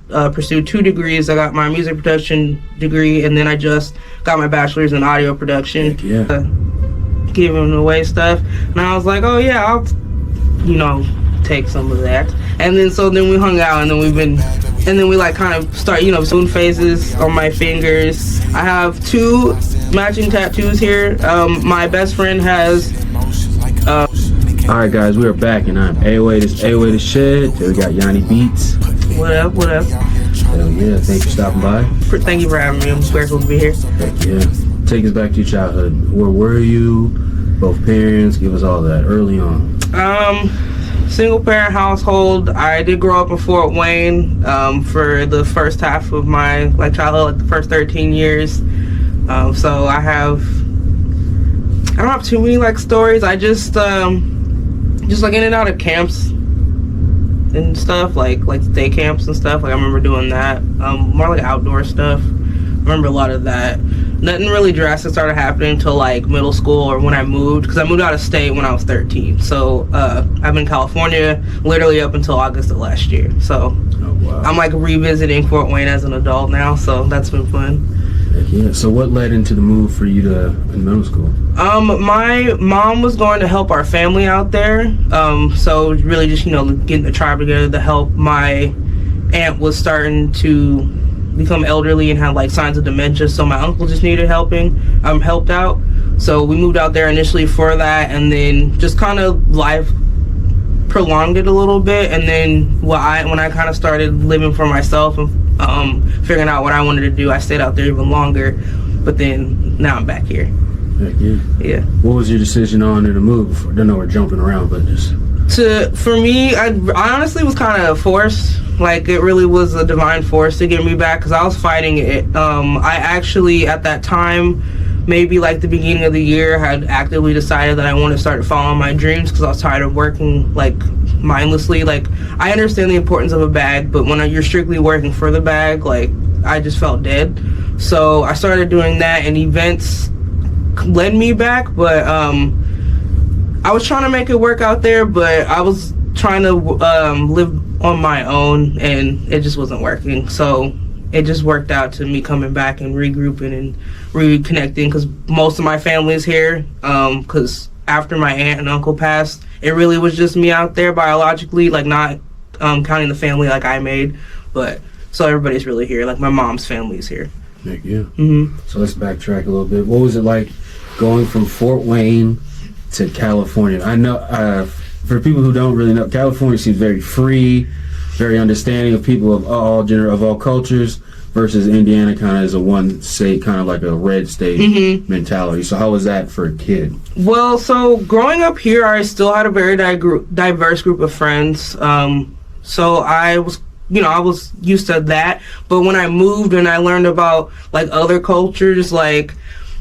pursued 2 degrees. I got my music production degree, and then I just got my bachelor's in audio production. Heck yeah. Giving away stuff, and I was like, oh yeah, I'll take some of that. And then we hung out, and then we like kind of start spoon phases on my fingers. I have 2 matching tattoos here. My best friend has Alright guys, we are back, and I'm A-Way the Shed. Today we got Yanni Beats. What up? Hell yeah, thanks for stopping by. Thank you for having me. I'm grateful to be here. Heck yeah. Take us back to your childhood. Where were you? Both parents? Give us all that early on. Single parent household. I did grow up in Fort Wayne for the first half of my childhood, like the first 13 years. So I don't have too many stories. I just in and out of camps and stuff, like day camps and stuff. I remember doing that. More like outdoor stuff. I remember a lot of that. Nothing really drastic started happening until middle school or when I moved, because I moved out of state when I was 13. So I've been in California literally up until August of last year. So wow. I'm revisiting Fort Wayne as an adult now, so that's been fun. Yeah. So what led into the move for you to in middle school? My mom was going to help our family out there. So really just getting the tribe together to help. My aunt was starting to become elderly and had signs of dementia, so my uncle just needed helped out. So we moved out there initially for that, and then just kind of life prolonged it a little bit. And then when I kind of started living for myself and figuring out what I wanted to do, I stayed out there even longer. But then now I'm back here. Heck yeah. Yeah. What was your decision on to move? I don't know, we're jumping around, but just for me, I honestly was kind of forced. It really was a divine force to get me back, because I was fighting it. I actually, at that time, maybe the beginning of the year, had actively decided that I wanted to start following my dreams, because I was tired of working mindlessly. I understand the importance of a bag, but when you're strictly working for the bag, I just felt dead. So I started doing that, and events led me back. But I was trying to make it work out there, but I was trying to live on my own, and it just wasn't working. So it just worked out to me coming back and regrouping and reconnecting, because most of my family is here. Because after my aunt and uncle passed, it really was just me out there biologically, not counting the family I made. But so everybody's really here. My mom's family is here. Heck yeah. Mm-hmm. So let's backtrack a little bit. What was it like going from Fort Wayne to California? I know for people who don't really know, California seems very free, very understanding of people of all cultures, versus Indiana kind of is a one state, kind of like a red state mentality. So how was that for a kid? Well, so growing up here, I still had a very diverse group of friends. So I was used to that. But when I moved and I learned about other cultures,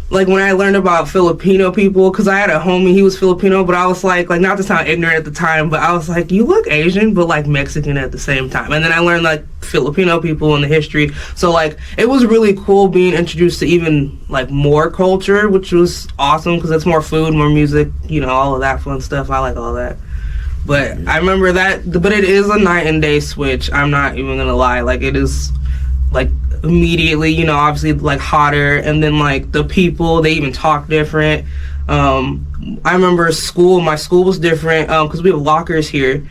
when I learned about Filipino people, because I had a homie, he was Filipino, but I was not to sound ignorant at the time, but I was you look Asian, but Mexican at the same time. And then I learned Filipino people and the history. So it was really cool being introduced to even more culture, which was awesome, because it's more food, more music, all of that fun stuff. I like all that. But I remember that, but it is a night and day switch. I'm not even gonna lie. It is immediately, obviously hotter, and then the people, they even talk different. I remember my school was different, because we have lockers here,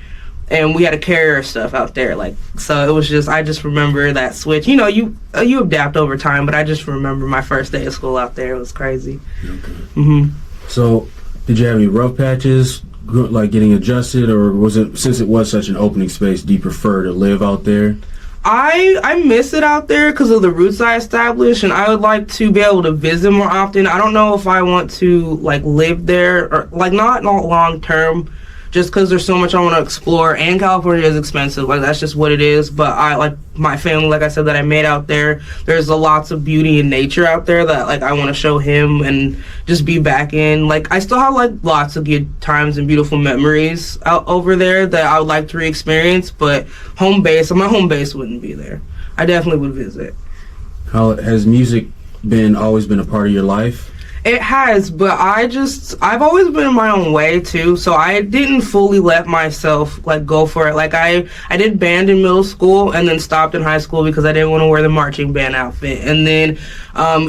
and we had to carry our stuff out there. So it was just, I just remember that switch. You adapt over time, but I just remember my first day of school out there. It was crazy. Okay. So did you have any rough patches, getting adjusted, or was it, since it was such an opening space, do you prefer to live out there? I miss it out there because of the roots I established, and I would like to be able to visit more often. I don't know if I want to live there, or not long term, just because there's so much I want to explore, and California is expensive. That's just what it is. But I my family, I said, that I made out there. There's lots of beauty in nature out there that I want to show him and just be back in. I still have lots of good times and beautiful memories out over there that I would like to re-experience. But my home base wouldn't be there. I definitely would visit. How has music always been a part of your life? It has, but I've always been in my own way too, so I didn't fully let myself like go for it. Like I did band in middle school and then stopped in high school because I didn't want to wear the marching band outfit. And then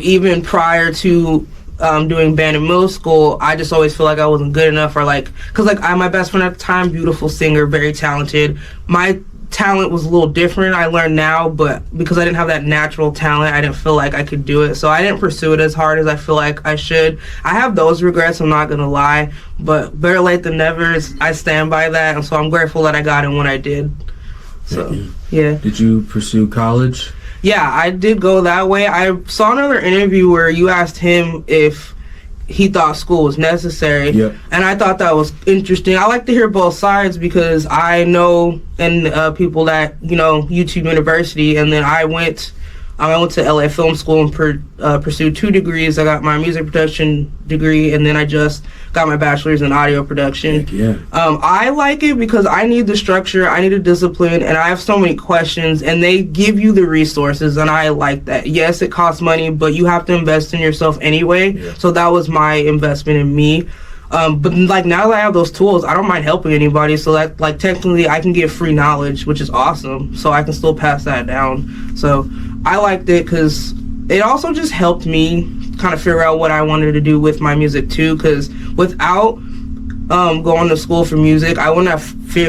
even prior to doing band in middle school, I just always feel like I wasn't good enough, or like, cause like my best friend at the time, beautiful singer, very talented. My talent was a little different, I learned now, but because I didn't have that natural talent, I didn't feel like I could do it, so I didn't pursue it as hard as I feel like I should. I have those regrets, I'm not gonna lie, but better late than never. I stand by that, and so I'm grateful that I got in when I did. So yeah. Did you pursue college? Yeah, I did go that way. I saw another interview where you asked him if he thought school was necessary. Yep. And I thought that was interesting. I like to hear both sides because I know people that, YouTube University, and then I went to LA Film School and pursued 2 degrees. I got my music production degree, and then I just got my bachelor's in audio production. Heck yeah. I like it because I need the structure, I need the discipline, and I have so many questions, and they give you the resources, and I like that. Yes, it costs money, but you have to invest in yourself anyway. Yeah. So that was my investment in me. But like now that I have those tools, I don't mind helping anybody, so that like technically I can get free knowledge, which is awesome, so I can still pass that down. So I liked it because it also just helped me kind of figure out what I wanted to do with my music too, because without going to school for music, I wouldn't have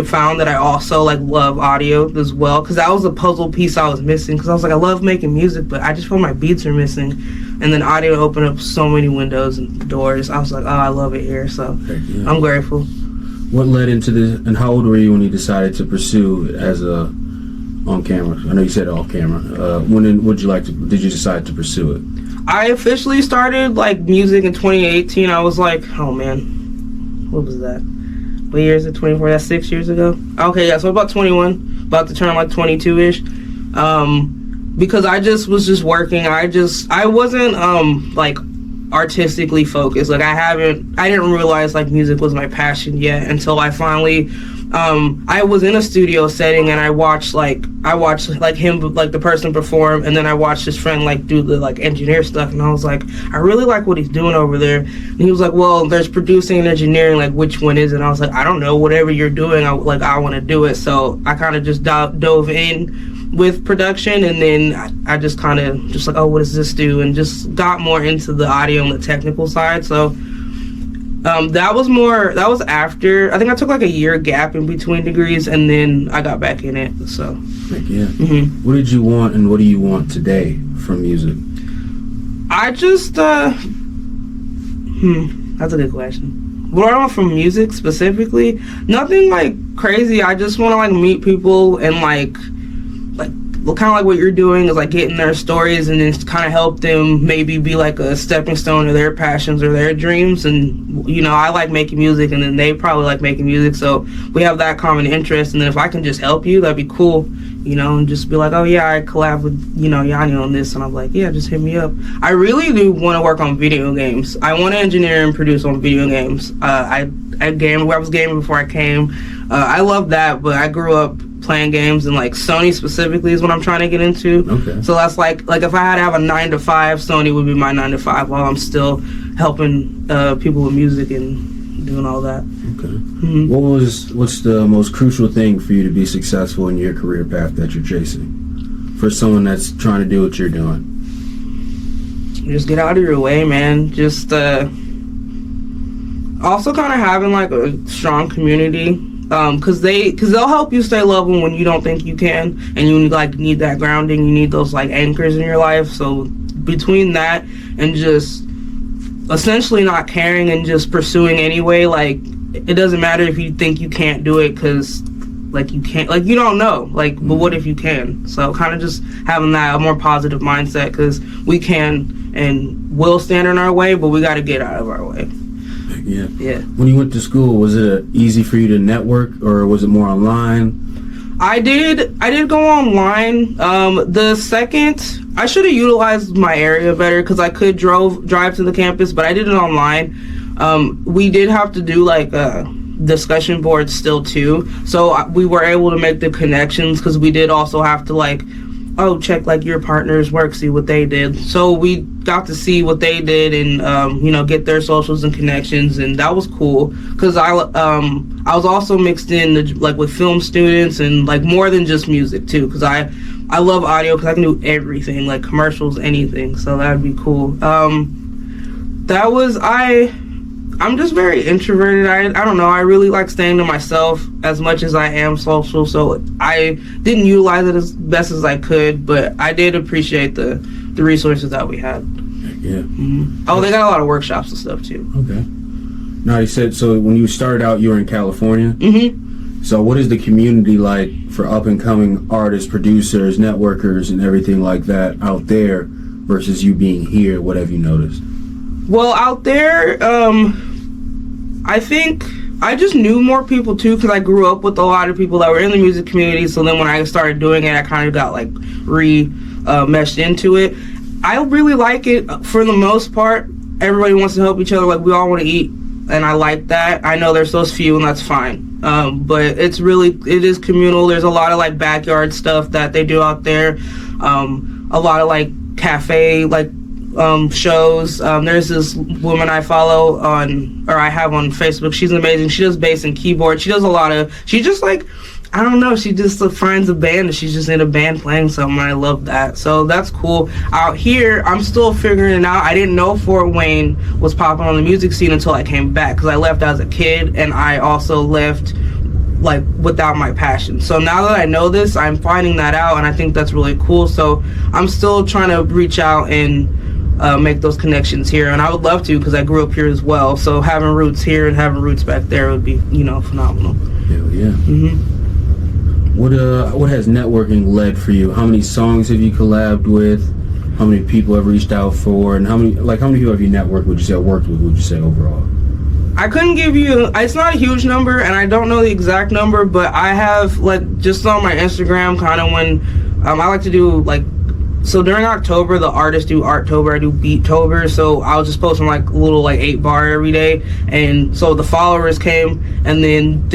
found that I also like love audio as well, because that was a puzzle piece I was missing, because I was like, I love making music, but I just feel my beats are missing. And then audio opened up so many windows and doors. I was like, oh, I love it here, so yeah. I'm grateful. What led into this, and how old were you when you decided to pursue it as a on camera? I know you said off camera. Did you decide to pursue it? I officially started like music in 2018. I was like, oh man, what was that? What year is it? 24? That's 6 years ago. Okay, yeah, so about 21, about to turn like 22-ish. Because I just was working. I wasn't like artistically focused. Like I didn't realize like music was my passion yet until I finally I was in a studio setting, and I watched like him, like the person perform, and then I watched his friend like do the like engineer stuff, and I was like, I really like what he's doing over there. And he was like, well, there's producing and engineering, like which one is it? And I was like, I don't know, whatever you're doing, I want to do it. So I kind of just dove in with production, and then I just kind of just like, oh, what does this do, and just got more into the audio and the technical side. So that was after, I think I took like a year gap in between degrees, and then I got back in it. So yeah. Mm-hmm. What did you want, and what do you want today from music? I just that's a good question. What I want from music specifically, nothing like crazy. I just want to like meet people and like kind of like what you're doing is like getting their stories and then kind of help them maybe be like a stepping stone to their passions or their dreams. And I like making music, and then they probably like making music, so we have that common interest. And then if I can just help you, that'd be cool, and just be like, oh yeah, I collab with Yanni on this, and I'm like, yeah, just hit me up. I really do want to work on video games. I want to engineer and produce on video games. I was gaming before I came. I love that, but I grew up playing games, and like Sony specifically is what I'm trying to get into. Okay. So that's like if I had to have a 9-to-5, Sony would be my 9-to-5 while I'm still helping people with music and doing all that. Okay. Mm-hmm. What's the most crucial thing for you to be successful in your career path that you're chasing? For someone that's trying to do what you're doing. Just get out of your way, man. Just also kind of having like a strong community. Because they'll help you stay level when you don't think you can, and you like need that grounding. You need those like anchors in your life. So between that and just essentially not caring and just pursuing anyway, like it doesn't matter if you think you can't do it, because like you can't, like you don't know, like but what if you can? So kind of just having that a more positive mindset, because we can and will stand in our way, but we got to get out of our way. Yeah. Yeah. When you went to school, was it easy for you to network, or was it more online? I did go online. I should have utilized my area better, because I could drive to the campus, but I did it online. We did have to do like discussion boards still too, so we were able to make the connections, because we did also have to like oh, check like your partner's work, see what they did. So we got to see what they did and you know, get their socials and connections, and that was cool because I was also mixed in like with film students and like more than just music too, because I love audio because I can do everything, like commercials, anything. So that'd be cool. That was I'm just very introverted. I don't know. I really like staying to myself as much as I am social. So I didn't utilize it as best as I could, but I did appreciate the resources that we had. Yeah. Mm-hmm. Oh, they got a lot of workshops and stuff too. Okay. Now you said, so when you started out, you were in California. Mm-hmm. So what is the community like for up and coming artists, producers, networkers, and everything like that out there versus you being here? What have you noticed? Well, out there, I think I just knew more people too because I grew up with a lot of people that were in the music community. So then when I started doing it, I kind of got like meshed into it. I really like it for the most part. Everybody wants to help each other. Like we all want to eat, and I like that. I know there's those few, and that's fine. But it is communal. There's a lot of like backyard stuff that they do out there. A lot of like cafe like shows. There's this woman I follow I have on Facebook. She's amazing. She does bass and keyboard. She just like, I don't know, she just finds a band and she's just in a band playing something. I love that. So that's cool. Out here, I'm still figuring it out. I didn't know Fort Wayne was popping on the music scene until I came back because I left as a kid and I also left like without my passion. So now that I know this, I'm finding that out and I think that's really cool. So I'm still trying to reach out and make those connections here, and I would love to because I grew up here as well. So having roots here and having roots back there would be, you know, phenomenal. Hell yeah. Mm-hmm. What has networking led for you? How many songs have you collabed with? How many people have reached out for? And how many people have you networked? Would you say worked with? Would you say overall? I couldn't give you. It's not a huge number, and I don't know the exact number, but I have like just on my Instagram, kind of when I like to do like. So during October, the artists do Arttober, I do Beattober, so I was just posting like a little like 8-bar every day, and so the followers came, and then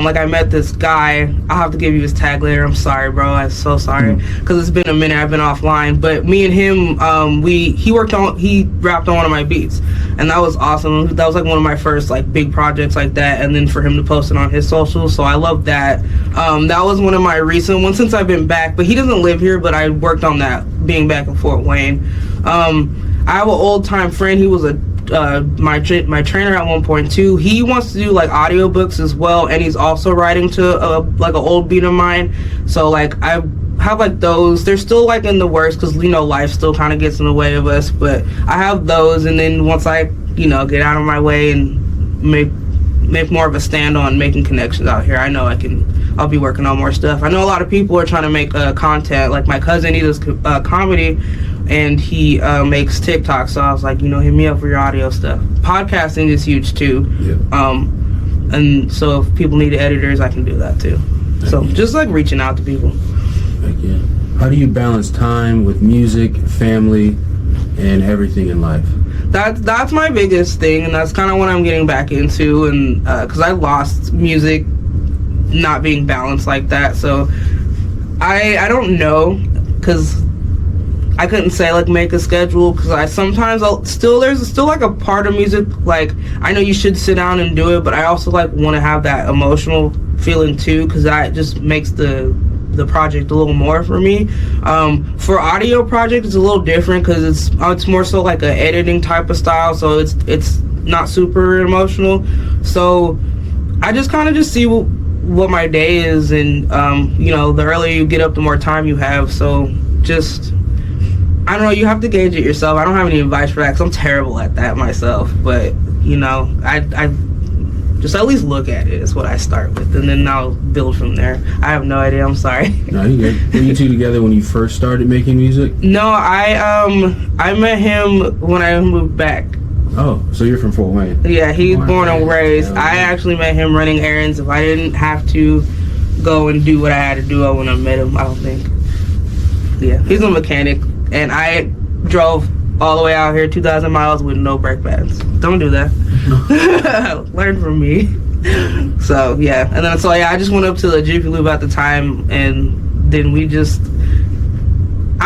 like I met this guy. I'll have to give you his tag later. I'm sorry, bro. I'm so sorry because it's been a minute. I've been offline, but me and him, he rapped on one of my beats, and that was awesome. That was like one of my first like big projects like that, and then for him to post it on his socials, so I love that. That was one of my recent ones since I've been back, but he doesn't live here, but I worked on that being back in Fort Wayne. I have an old time friend. He was my trainer at one point too. He wants to do like audiobooks as well, and he's also writing to like an old beat of mine. So like I have like those. They're still like in the works because you know life still kind of gets in the way of us. But I have those, and then once I get out of my way and make more of a stand on making connections out here, I know I'll be working on more stuff. I know a lot of people are trying to make content. Like my cousin, he does comedy, and he makes TikTok. So I was like, hit me up for your audio stuff. Podcasting is huge too. Yeah. And so if people need editors, I can do that too. So just like reaching out to people. Yeah. How do you balance time with music, family, and everything in life? That's my biggest thing, and that's kind of what I'm getting back into. And because I lost music not being balanced like that, so I don't know, because I couldn't say like make a schedule, because there's still like a part of music, like I know you should sit down and do it, but I also like want to have that emotional feeling too, because that just makes the project a little more for me. For audio project, it's a little different because it's more so like an editing type of style, so it's not super emotional. So I just kind of just see what my day is, and the earlier you get up, the more time you have. So just, I don't know, you have to gauge it yourself. I don't have any advice for that because I'm terrible at that myself, but I just at least look at it is what I start with, and then I'll build from there. I have no idea. I'm sorry. No, you good. Were you two together when you first started making music? No, I met him when I moved back. Oh, so you're from Fort Wayne? Yeah, he's born and raised. I actually met him running errands. If I didn't have to go and do what I had to do, I wouldn't have met him, I don't think. Yeah, he's a mechanic, and I drove all the way out here 2,000 miles with no brake pads. Don't do that. Learn from me. So yeah, and then I just went up to the Jiffy Lube at the time, and then we just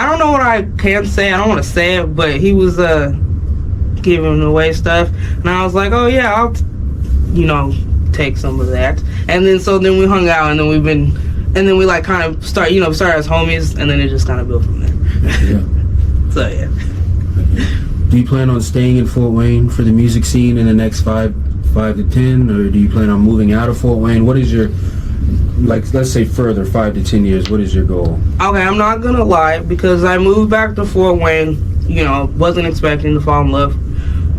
I don't know what I can say. I don't want to say it, but he was giving away stuff, and I was like, oh yeah, I'll take some of that. And then we hung out, and then we like kind of started as homies, and then it just kind of built from there. Yeah. So yeah. Do you plan on staying in Fort Wayne for the music scene in the next 5 to 10, or do you plan on moving out of Fort Wayne? What is your, like, let's say further 5 to 10 years? What is your goal? Okay, I'm not gonna lie, because I moved back to Fort Wayne. Wasn't expecting to fall in love.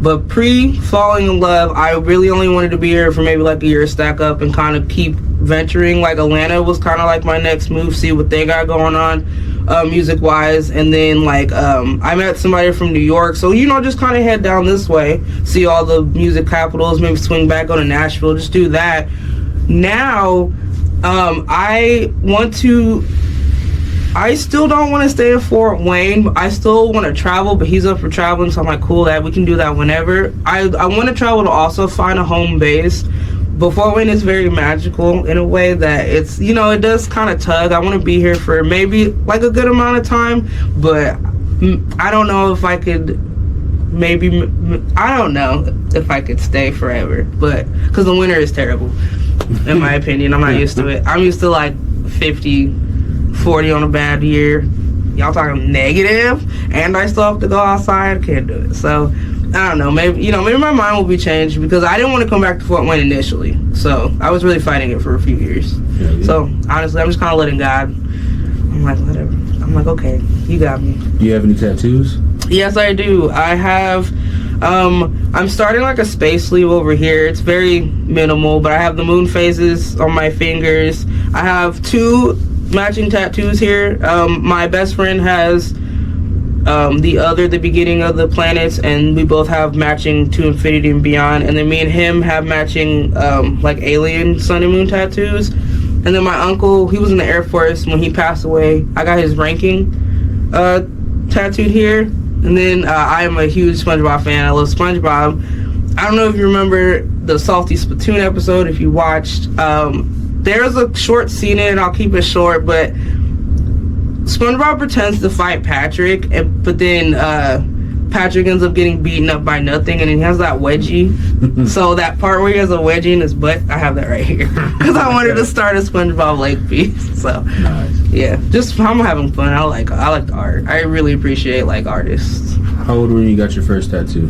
But pre-falling in love, I really only wanted to be here for maybe like a year, stack up, and kind of keep venturing. Like Atlanta was kind of like my next move, see what they got going on music-wise. And then like I met somebody from New York, so just kind of head down this way, see all the music capitals, maybe swing back, go to Nashville, just do that. Now I still don't want to stay in Fort Wayne. I still want to travel, but he's up for traveling, so I'm like, cool, that we can do that whenever. I want to travel to also find a home base, but Fort Wayne is very magical in a way that it's, it does kind of tug. I want to be here for maybe like a good amount of time, but I don't know if I could, I don't know if I could stay forever, but because the winter is terrible, in my opinion. I'm not used to it. I'm used to like 40 on a bad year. Y'all talking negative, and I still have to go outside. Can't do it. So I don't know. Maybe my mind will be changed, because I didn't want to come back to Fort Wayne initially. So I was really fighting it for a few years. Yeah. So honestly, I'm just kind of letting God. I'm like, whatever. I'm like, okay, you got me. Do you have any tattoos? Yes, I do. I have. I'm starting like a space sleeve over here. It's very minimal, but I have the moon phases on my fingers. I have 2 matching tattoos here. My best friend has the beginning of the planets, and we both have matching to infinity and beyond. And then me and him have matching like alien sun and moon tattoos. And then my uncle, he was in the Air Force. When he passed away, I got his ranking tattooed here. And then I am a huge SpongeBob fan. I love SpongeBob. I don't know if you remember the Salty Splatoon episode, if you watched. There's a short scene in it, and I'll keep it short, but SpongeBob pretends to fight Patrick, but then Patrick ends up getting beaten up by nothing, and he has that wedgie. So that part where he has a wedgie in his butt, I have that right here. Because I wanted to start a SpongeBob Lake piece. So, nice. Yeah, just I'm having fun. I like the art. I really appreciate like artists. How old were you got your first tattoo?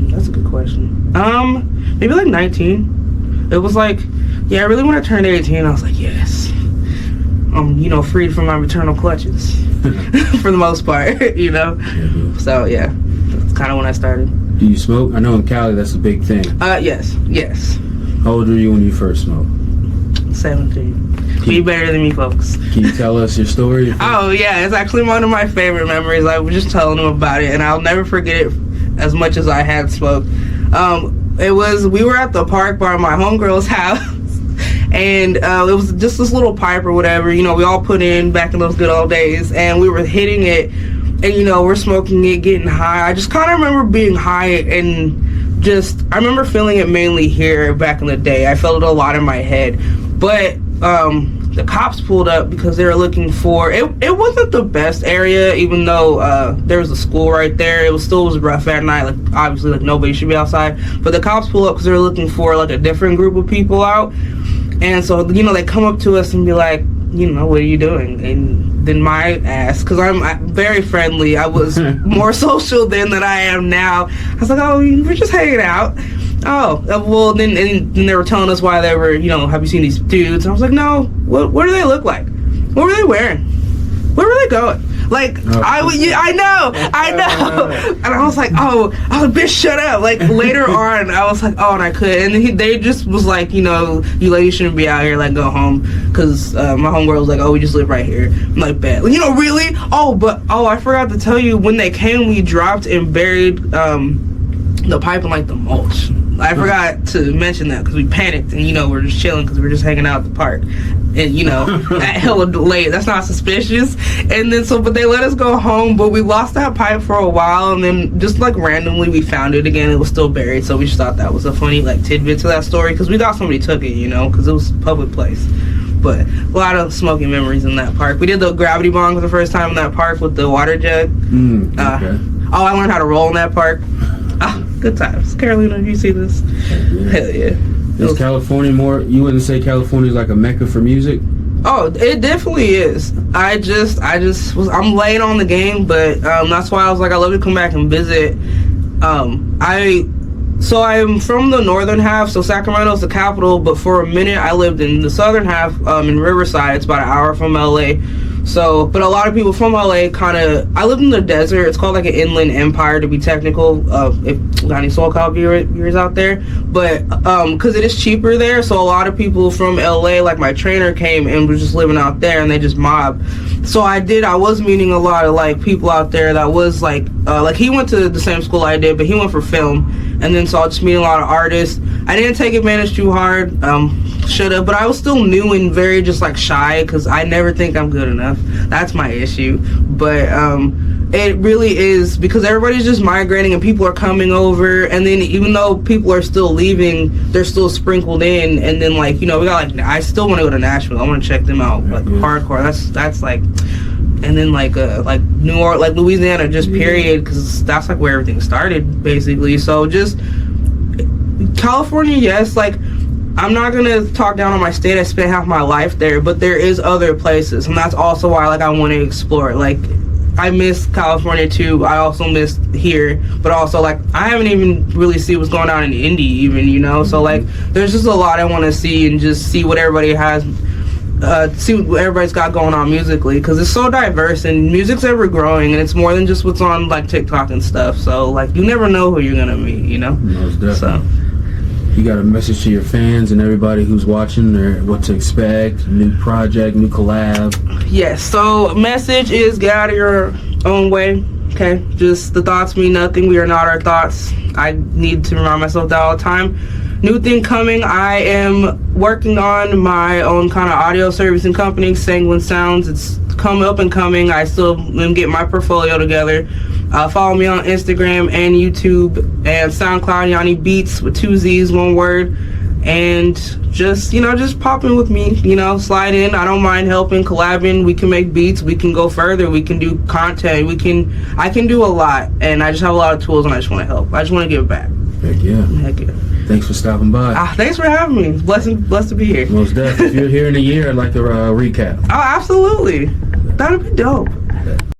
That's a good question. Maybe like 19. It was like, yeah, really when I turned 18, I was like, yes. I'm, freed from my maternal clutches. For the most part, Yeah. So, yeah, that's kind of when I started. Do you smoke? I know in Cali that's a big thing. Yes. How old were you when you first smoked? 17. Be better than me, folks. Can you tell us your story? Oh, yeah, it's actually one of my favorite memories. I was just telling him about it, and I'll never forget it as much as I had smoked. We were at the park by my homegirl's house, and it was just this little pipe or whatever, we all put in back in those good old days, and we were hitting it, and we're smoking it, getting high. I just kind of remember being high, and I remember feeling it mainly here back in the day. I felt it a lot in my head, but the cops pulled up because they were looking for it wasn't the best area, even though there was a school right there. It was rough at night, like obviously like nobody should be outside, but the cops pulled up because they were looking for like a different group of people out. And so they come up to us and be like, what are you doing? And then my ass, because I'm very friendly, I was more social then than I am now. I was like, oh, we're just hanging out. Oh, well, then they were telling us why they were, have you seen these dudes? And I was like, no, what do they look like? What were they wearing? Where were they going? Like, I know. And I was like, bitch, shut up. Like, later on, I was like, and I could. And they just was like, you ladies shouldn't be out here, like, go home. Because my homegirl was like, we just live right here. I'm like, bet. Really? I forgot to tell you, when they came, we dropped and buried the pipe in, like, the mulch. I forgot to mention that because we panicked and we're just chilling because we're just hanging out at the park, and that hella late, that's not suspicious. And then but they let us go home, but we lost that pipe for a while, and then just like randomly we found it again. It was still buried, so we just thought that was a funny like tidbit to that story because we thought somebody took it, because it was a public place. But a lot of smoking memories in that park. We did the gravity bong for the first time in that park with the water jug. Okay. Oh, I learned how to roll in that park. Good times. Carolina, you see this? Yeah. Hell yeah. Is California more? You wouldn't say California is like a mecca for music? Oh, it definitely is. I'm late on the game, but that's why I was like, I love to come back and visit. So I'm from the northern half, so Sacramento's the capital, but for a minute I lived in the southern half, in Riverside. It's about an hour from LA. So, but a lot of people from LA I lived in the desert. It's called like an inland empire to be technical, if got any SoCal viewers out there. But, cause it is cheaper there, so a lot of people from LA, like my trainer came and was just living out there and they just mob. So I was meeting a lot of like people out there that was like he went to the same school I did, but he went for film. And then so I was just meeting a lot of artists. I didn't take advantage too hard, should have, but I was still new and very just like shy because I never think I'm good enough. That's my issue. But it really is because everybody's just migrating and people are coming over, and then even though people are still leaving, they're still sprinkled in. And then like, we got like, I still want to go to Nashville. I want to check them out, like hardcore. That's like, and then like New Orleans, like Louisiana, just period, because that's like where everything started basically. So just California, yes, like I'm not gonna talk down on my state. I spent half my life there, but there is other places, and that's also why like I want to explore. Like I miss California too. I also miss here, but also like I haven't even really seen what's going on in Indy even, so like there's just a lot I want to see and just see what everybody has. See what everybody's got going on musically, because it's so diverse and music's ever growing, and it's more than just what's on like TikTok and stuff. So like you never know who you're gonna meet, Most definitely. So you got a message to your fans and everybody who's watching, or what to expect, new project, new collab? yes, so message is get out of your own way. Okay, just the thoughts mean nothing. We are not our thoughts. I need to remind myself that all the time. New thing coming, I am working on my own kind of audio servicing company, Sanguine Sounds. It's come up and coming. I still am getting my portfolio together. Follow me on Instagram and YouTube and SoundCloud, Yanni Beats with 2 Z's, 1 word. And just, just pop in with me, slide in. I don't mind helping, collabing. We can make beats. We can go further. We can do content. I can do a lot. And I just have a lot of tools, and I just want to help. I just want to give back. Heck yeah. Heck yeah. Thanks for stopping by. Thanks for having me. Blessed to be here. Most definitely. If you're here in a year, I'd like to recap. Oh, absolutely. That'd be dope.